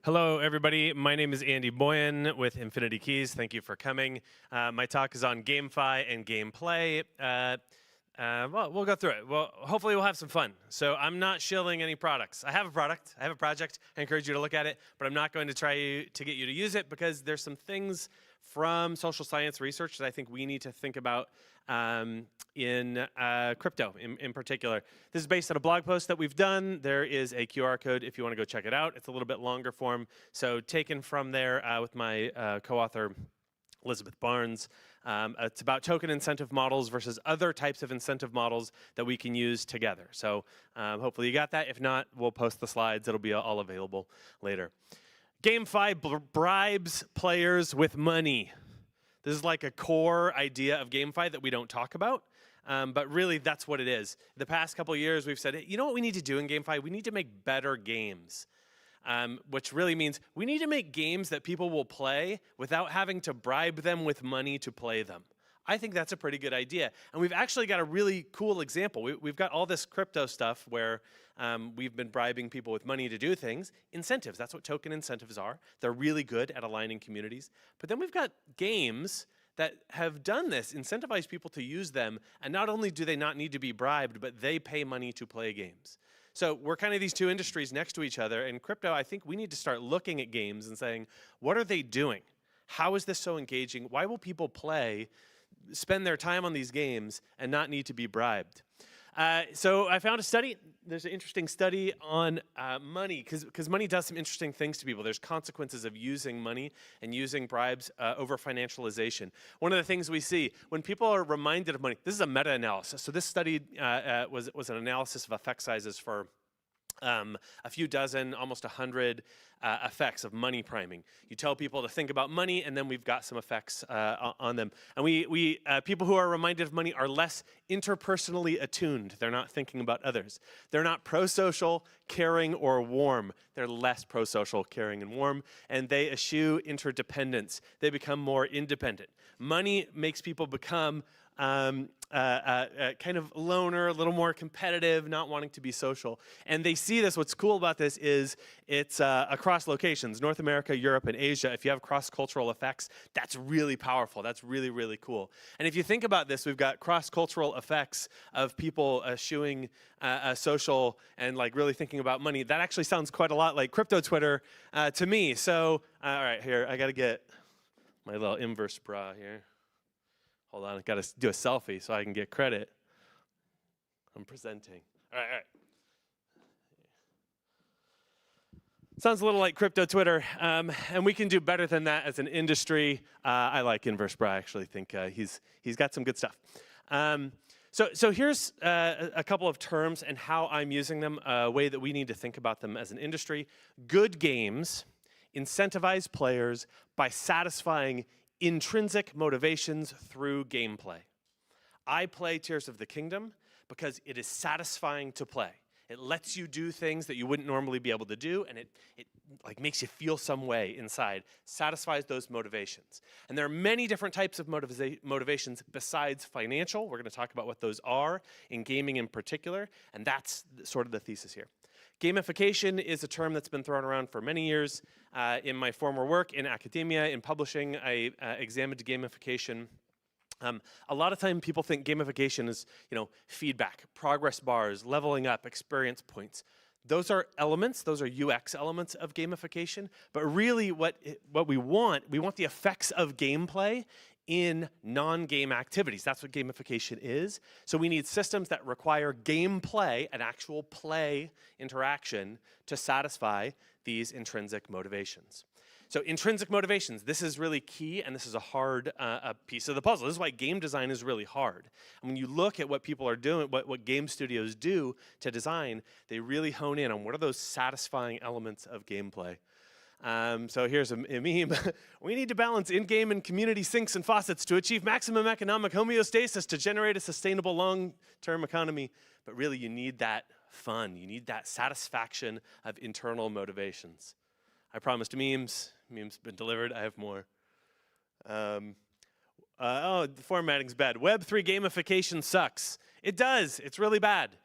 Hello, everybody. My name is Andy Boyan with Infinity Keys. Thank you for coming. My talk is on GameFi and GamePlay. Well, we'll go through it. Well, hopefully we'll have some fun. So I'm not shilling any products. I have a product. I have a project. I encourage you to look at it, but I'm not going to try to get you to use it because there's some things from social science research that I think we need to think about in crypto in particular. This is based on a blog post that we've done. There is a QR code if you want to go check it out. It's a little bit longer form. So taken from there with my co-author, Elizabeth Barnes. It's about token incentive models versus other types of incentive models that we can use together. So hopefully you got that. If not, we'll post the slides. It'll be all available later. GameFi bribes players with money. This is like a core idea of GameFi that we don't talk about, but really that's what it is. The past couple of years we've said, hey, you know what we need to do in GameFi? We need to make better games, which really means we need to make games that people will play without having to bribe them with money to play them. I think that's a pretty good idea. And we've actually got a really cool example. We've got all this crypto stuff where we've been bribing people with money to do things. Incentives, that's what token incentives are. They're really good at aligning communities. But then we've got games that have done this, incentivize people to use them. And not only do they not need to be bribed, but they pay money to play games. So we're kind of these two industries next to each other. In crypto, I think we need to start looking at games and saying, what are they doing? How is this so engaging? Why will people spend their time on these games and not need to be bribed? So I found a study. There's an interesting study on money, because money does some interesting things to people. There's consequences of using money and using bribes over financialization. One of the things we see when people are reminded of money, this is a meta-analysis. So this study was an analysis of effect sizes for a few dozen, almost 100 effects of money priming. You tell people to think about money, and then we've got some effects on them. And people who are reminded of money are less interpersonally attuned. They're not thinking about others. They're not pro-social, caring, or warm. They're less pro-social, caring, and warm, and they eschew interdependence. They become more independent. Money makes people become kind of loner, a little more competitive, not wanting to be social. And they see this. What's cool about this is it's across locations, North America, Europe, and Asia. If you have cross-cultural effects, that's really powerful. That's really, really cool. And if you think about this, we've got cross-cultural effects of people eschewing social and like really thinking about money. That actually sounds quite a lot like crypto Twitter to me. So, all right, here, I got to get my little inverse bra here. Hold on, I got to do a selfie so I can get credit. I'm presenting. All right. Sounds a little like crypto Twitter, and we can do better than that as an industry. I like inverse bra. I actually think he's got some good stuff. So here's a couple of terms and how I'm using them, a way that we need to think about them as an industry. Good games incentivize players by satisfying intrinsic motivations through gameplay. I play Tears of the Kingdom because it is satisfying to play. It lets you do things that you wouldn't normally be able to do, and it like makes you feel some way inside, satisfies those motivations. And there are many different types of motivations besides financial. We're going to talk about what those are in gaming in particular, and that's sort of the thesis here. Gamification is a term that's been thrown around for many years. In my former work in academia, in publishing, I examined gamification. A lot of time people think gamification is, feedback, progress bars, leveling up, experience points. Those are elements, those are UX elements of gamification, but really what we want the effects of gameplay in non-game activities. That's what gamification is. So we need systems that require gameplay, an actual play interaction, to satisfy these intrinsic motivations. So intrinsic motivations, this is really key, and this is a hard piece of the puzzle. This is why game design is really hard. And when you look at what people are doing, what game studios do to design, they really hone in on what are those satisfying elements of gameplay. So here's a meme. We need to balance in-game and community sinks and faucets to achieve maximum economic homeostasis to generate a sustainable long-term economy. But really, you need that fun. You need that satisfaction of internal motivations. I promised memes. Memes been delivered. I have more. The formatting's bad. Web3 gamification sucks. It does. It's really bad.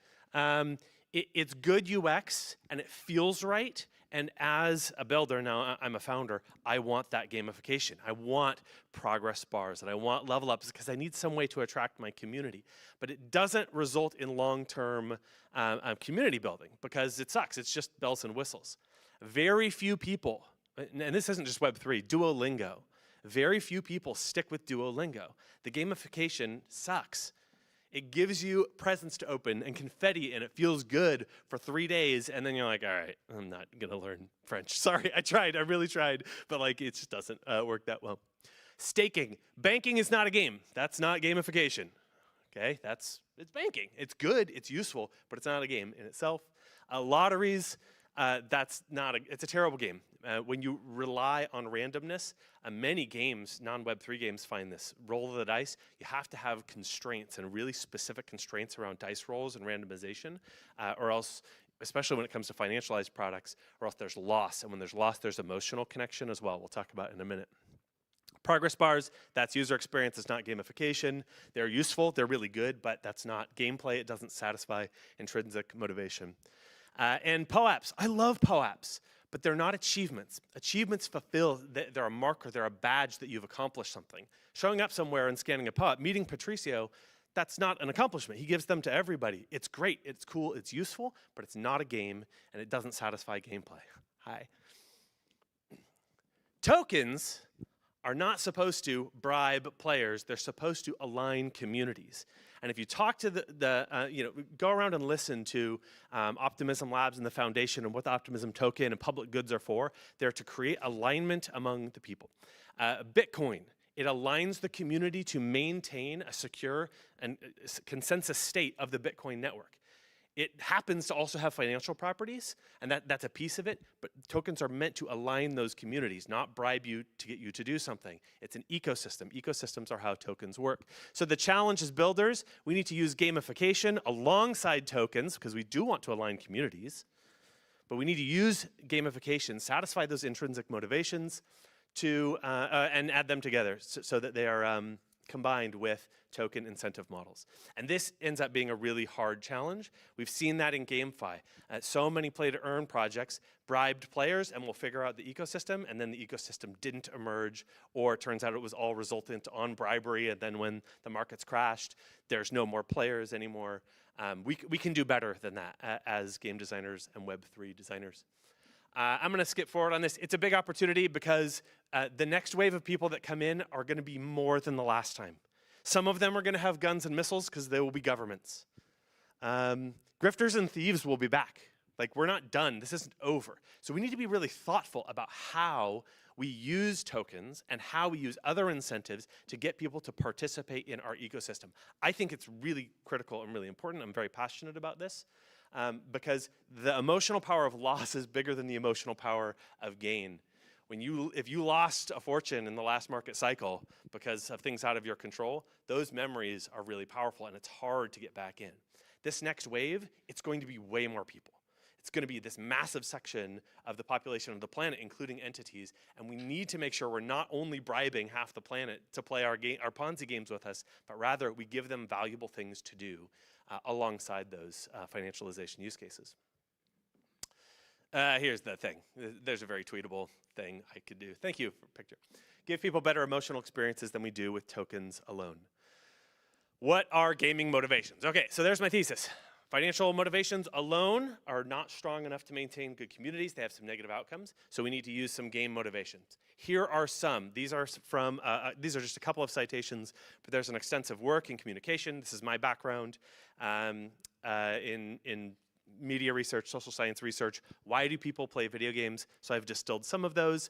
It's good UX, and it feels right, And as a builder, now I'm a founder, I want that gamification. I want progress bars and I want level ups because I need some way to attract my community. But it doesn't result in long-term community building because it sucks. It's just bells and whistles. Very few people, and this isn't just Web3, Duolingo. Very few people stick with Duolingo. The gamification sucks. It gives you presents to open and confetti, and it feels good for 3 days, and then you're like, all right, I'm not gonna learn French. Sorry, I tried, I really tried, but like it just doesn't work that well. Staking. Banking is not a game. That's not gamification. Okay, it's banking. It's good, it's useful, but it's not a game in itself. Lotteries, it's a terrible game. When you rely on randomness, many games, non-Web3 games find this. Roll of the dice, you have to have constraints and really specific constraints around dice rolls and randomization, or else, especially when it comes to financialized products, or else there's loss. And when there's loss, there's emotional connection as well. We'll talk about it in a minute. Progress bars, that's user experience, it's not gamification. They're useful, they're really good, but that's not gameplay. It doesn't satisfy intrinsic motivation. And POAPs, I love POAPs, but they're not achievements. Achievements fulfill, they're a marker, they're a badge that you've accomplished something. Showing up somewhere and scanning a POAP, meeting Patricio, that's not an accomplishment. He gives them to everybody. It's great, it's cool, it's useful, but it's not a game, and it doesn't satisfy gameplay. Hi. Tokens are not supposed to bribe players. They're supposed to align communities. And if you talk to go around and listen to Optimism Labs and the Foundation and what the Optimism Token and public goods are for, they're to create alignment among the people. Bitcoin, it aligns the community to maintain a secure and consensus state of the Bitcoin network. It happens to also have financial properties, and that's a piece of it, but tokens are meant to align those communities, not bribe you to get you to do something. It's an ecosystem. Ecosystems are how tokens work. So the challenge as builders, we need to use gamification alongside tokens, because we do want to align communities, but we need to use gamification, satisfy those intrinsic motivations, and add them together so that they are combined with token incentive models. And this ends up being a really hard challenge. We've seen that in GameFi. So many play-to-earn projects bribed players and will figure out the ecosystem, and then the ecosystem didn't emerge, or it turns out it was all resultant on bribery, and then when the markets crashed, there's no more players anymore. We can do better than that as game designers and Web3 designers. I'm going to skip forward on this. It's a big opportunity because the next wave of people that come in are going to be more than the last time. Some of them are going to have guns and missiles because they will be governments. Grifters and thieves will be back. Like, we're not done. This isn't over. So we need to be really thoughtful about how we use tokens and how we use other incentives to get people to participate in our ecosystem. I think it's really critical and really important. I'm very passionate about this. Because the emotional power of loss is bigger than the emotional power of gain. If you lost a fortune in the last market cycle because of things out of your control, those memories are really powerful and it's hard to get back in. This next wave, it's going to be way more people. It's going to be this massive section of the population of the planet, including entities, and we need to make sure we're not only bribing half the planet to play our Ponzi games with us, but rather we give them valuable things to do alongside those financialization use cases. Here's the thing. There's a very tweetable thing I could do. Thank you for the picture. Give people better emotional experiences than we do with tokens alone. What are gaming motivations? Okay, so there's my thesis. Financial motivations alone are not strong enough to maintain good communities. They have some negative outcomes, so we need to use some game motivations. Here are some. These are just a couple of citations, but there's an extensive work in communication. This is my background in media research, social science research. Why do people play video games? So I've distilled some of those.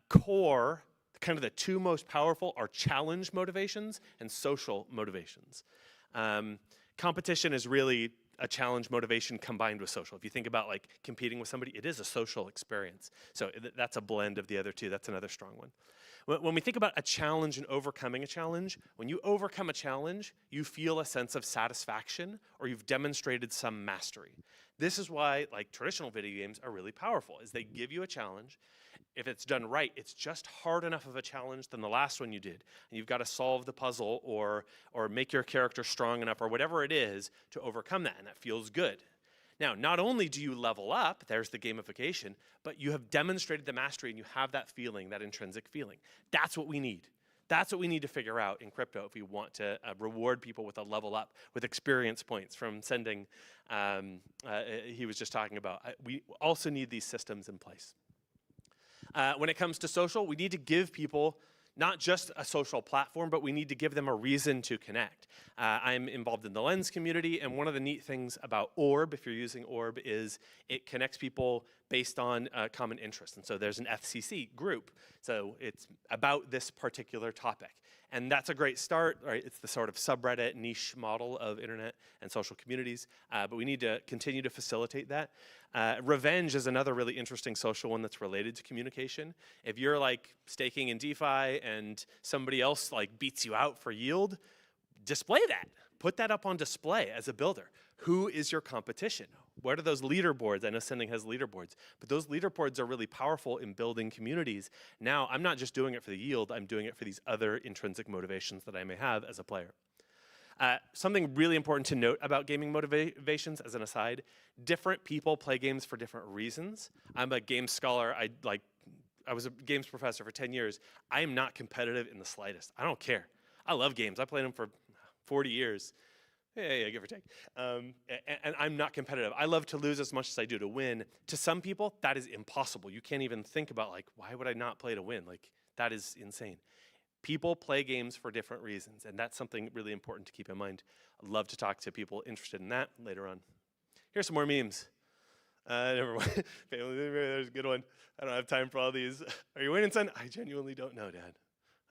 Core, kind of the two most powerful, are challenge motivations and social motivations. Competition is really a challenge motivation combined with social. If you think about like competing with somebody, it is a social experience. So that's a blend of the other two. That's another strong one. When we think about a challenge and overcoming a challenge, when you overcome a challenge, you feel a sense of satisfaction or you've demonstrated some mastery. This is why like traditional video games are really powerful, is they give you a challenge. If it's done right, it's just hard enough of a challenge than the last one you did. And you've got to solve the puzzle or make your character strong enough or whatever it is to overcome that, and that feels good. Now, not only do you level up, there's the gamification, but you have demonstrated the mastery and you have that feeling, that intrinsic feeling. That's what we need. That's what we need to figure out in crypto if we want to reward people with a level up, with experience points from sending, he was just talking about. We also need these systems in place. When it comes to social, we need to give people not just a social platform, but we need to give them a reason to connect. I'm involved in the Lens community, and one of the neat things about Orb, if you're using Orb, is it connects people based on common interest. And so there's an FCC group, so it's about this particular topic. And that's a great start, right? It's the sort of subreddit niche model of internet and social communities, but we need to continue to facilitate that. Revenge is another really interesting social one that's related to communication. If you're like staking in DeFi and somebody else like beats you out for yield, display that. Put that up on display as a builder. Who is your competition? What are those leaderboards? I know Sending has leaderboards, but those leaderboards are really powerful in building communities. Now, I'm not just doing it for the yield, I'm doing it for these other intrinsic motivations that I may have as a player. Something really important to note about gaming motivations, as an aside, different people play games for different reasons. I'm a game scholar. I was a games professor for 10 years. I am not competitive in the slightest. I don't care. I love games. I played them for 40 years. Yeah, give or take. And I'm not competitive. I love to lose as much as I do to win. To some people, that is impossible. You can't even think about, like, why would I not play to win? Like, that is insane. People play games for different reasons, and that's something really important to keep in mind. I'd love to talk to people interested in that later on. Here's some more memes. Never mind. There's a good one. I don't have time for all these. Are you winning, son? I genuinely don't know, Dad.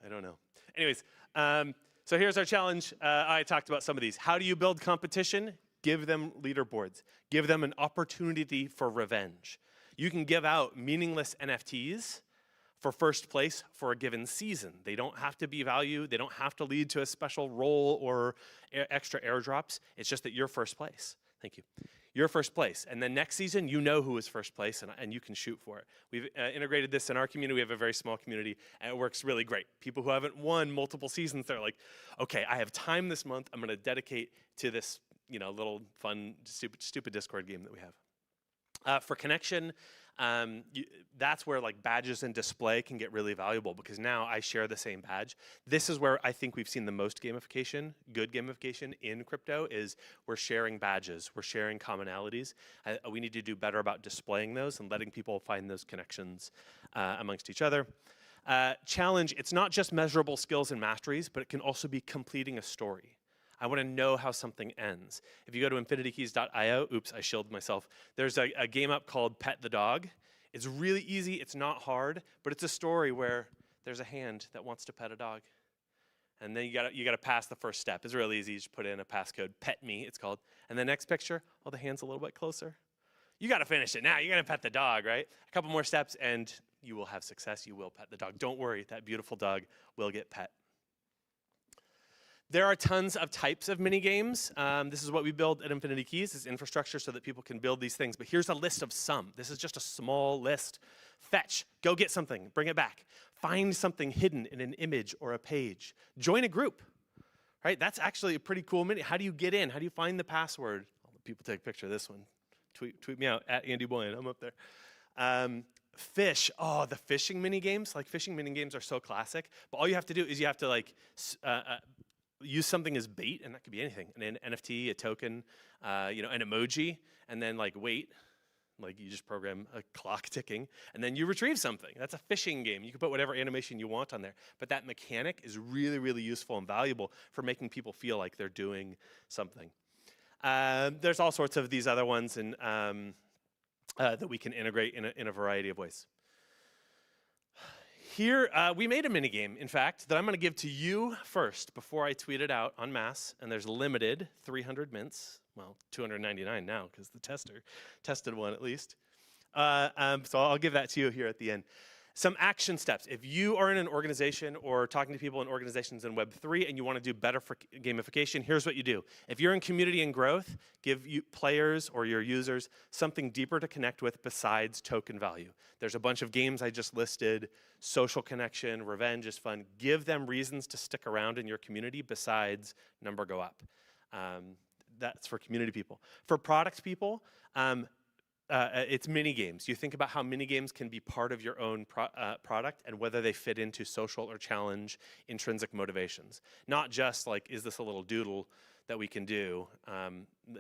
I don't know. Anyways, so here's our challenge. I talked about some of these. How do you build competition? Give them leaderboards. Give them an opportunity for revenge. You can give out meaningless NFTs for first place for a given season. They don't have to be value. They don't have to lead to a special role or extra airdrops. It's just that you're first place. Thank you. You're first place. And then next season, you know who is first place, and you can shoot for it. We've integrated this in our community. We have a very small community, and it works really great. People who haven't won multiple seasons, they're like, okay, I have time this month. I'm going to dedicate to this, little fun, stupid Discord game that we have. For connection, that's where like badges and display can get really valuable, because now I share the same badge. This is where I think we've seen the most gamification, good gamification in crypto, is we're sharing badges, we're sharing commonalities. We need to do better about displaying those and letting people find those connections amongst each other. Challenge, it's not just measurable skills and masteries, but it can also be completing a story. I want to know how something ends. If you go to infinitykeys.io, oops, I shielded myself. There's a game up called Pet the Dog. It's really easy, it's not hard, but it's a story where there's a hand that wants to pet a dog. And then you gotta pass the first step. It's really easy. You just put in a passcode, pet me, it's called. And the next picture, oh, the hand's a little bit closer. You gotta finish it now. You gotta pet the dog, right? A couple more steps and you will have success. You will pet the dog. Don't worry, that beautiful dog will get pet. There are tons of types of mini games. This is what we build at Infinity Keys, is infrastructure so that people can build these things. But here's a list of some. This is just a small list. Fetch, go get something, bring it back. Find something hidden in an image or a page. Join a group, right? That's actually a pretty cool mini. How do you get in? How do you find the password? I'll let people take a picture of this one. Tweet me out, at Andy Boyan, I'm up there. Fish, oh, the fishing mini games. Like, fishing mini games are so classic. But all you have to do is you have to like, use something as bait, and that could be anything, an NFT, a token, an emoji, and then like wait, like you just program a clock ticking, and then you retrieve something. That's a fishing game. You can put whatever animation you want on there, but that mechanic is really, really useful and valuable for making people feel like they're doing something. There's all sorts of these other ones and that we can integrate in a variety of ways. Here, we made a mini game, in fact, that I'm going to give to you first before I tweet it out en masse. And there's limited 300 mints. Well, 299 now because the tester tested one at least. So I'll give that to you here at the end. Some action steps. If you are in an organization or talking to people in organizations in Web3 and you want to do better for gamification, here's what you do. If you're in community and growth, give players or your users something deeper to connect with besides token value. There's a bunch of games I just listed. Social connection, revenge is fun. Give them reasons to stick around in your community besides number go up. that's for community people. For product people, it's mini games. You think about how mini games can be part of your own product and whether they fit into social or challenge intrinsic motivations. Not just like, is this a little doodle that we can do?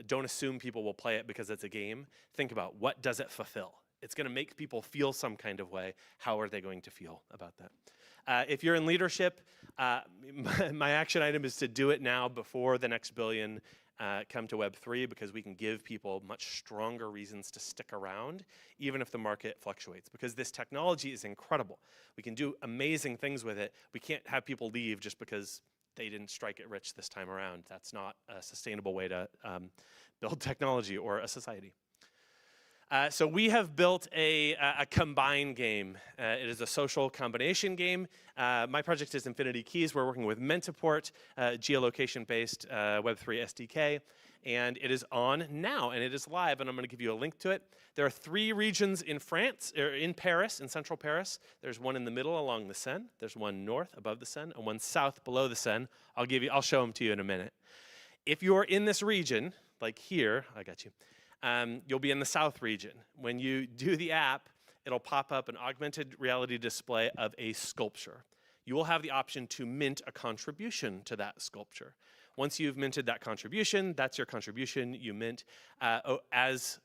Don't assume people will play it because it's a game. Think about, what does it fulfill? It's going to make people feel some kind of way. How are they going to feel about that? If you're in leadership, my action item is to do it now before the next billion come to Web3, because we can give people much stronger reasons to stick around, even if the market fluctuates, because this technology is incredible. We can do amazing things with it. We can't have people leave just because they didn't strike it rich this time around. That's not a sustainable way to build technology or a society. So we have built a combine game. It is a social combination game. My project is Infinity Keys. We're working with Mentaport, geolocation-based Web3 SDK, and it is on now, and it is live, and I'm going to give you a link to it. There are 3 regions in France, or in Paris, in central Paris. There's one in the middle along the Seine. There's one north above the Seine, and one south below the Seine. I'll show them to you in a minute. If you're in this region, like here, I got you. You'll be in the south region. When you do the app, it'll pop up an augmented reality display of a sculpture. You will have the option to mint a contribution to that sculpture. Once you've minted that contribution, that's your contribution you mint. As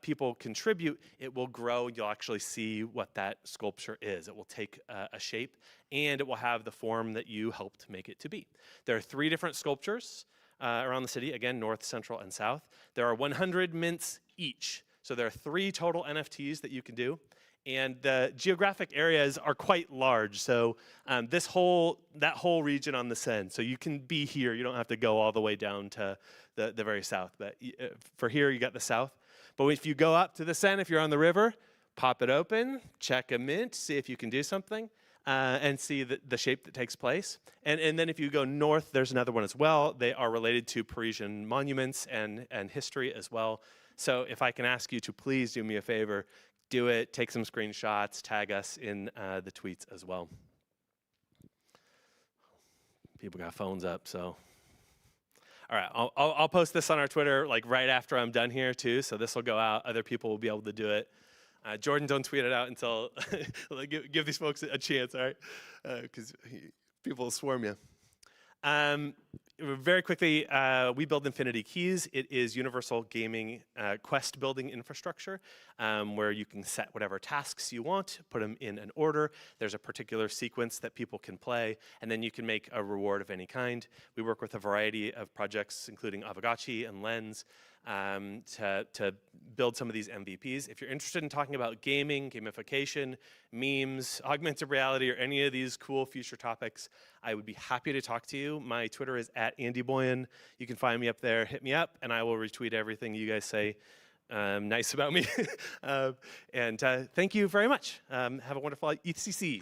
people contribute, it will grow. You'll actually see what that sculpture is. It will take a shape, and it will have the form that you helped make it to be. There are 3 different sculptures around the city, again, north, central, and south. There are 100 mints each. So there are 3 total NFTs that you can do. And the geographic areas are quite large. So that whole region on the Seine. So you can be here. You don't have to go all the way down to the very south. But for here, you got the south. But if you go up to the Seine, if you're on the river, pop it open, check a mint, see if you can do something. And see the shape that takes place. And then if you go north, there's another one as well. They are related to Parisian monuments and history as well. So if I can ask you to please do me a favor, do it, take some screenshots, tag us in the tweets as well. People got phones up, so. All right, I'll post this on our Twitter like right after I'm done here too, so this will go out. Other people will be able to do it. Jordan, don't tweet it out until give these folks a chance, all right? Because people will swarm you. Very quickly, we build Infinity Keys. It is universal gaming quest building infrastructure where you can set whatever tasks you want, put them in an order. There's a particular sequence that people can play, and then you can make a reward of any kind. We work with a variety of projects, including Avagachi and Lens, to build some of these MVPs. If you're interested in talking about gaming, gamification, memes, augmented reality, or any of these cool future topics, I would be happy to talk to you. My Twitter is @AndyBoyan. You can find me up there, hit me up, and I will retweet everything you guys say nice about me. And thank you very much. Have a wonderful ETCC.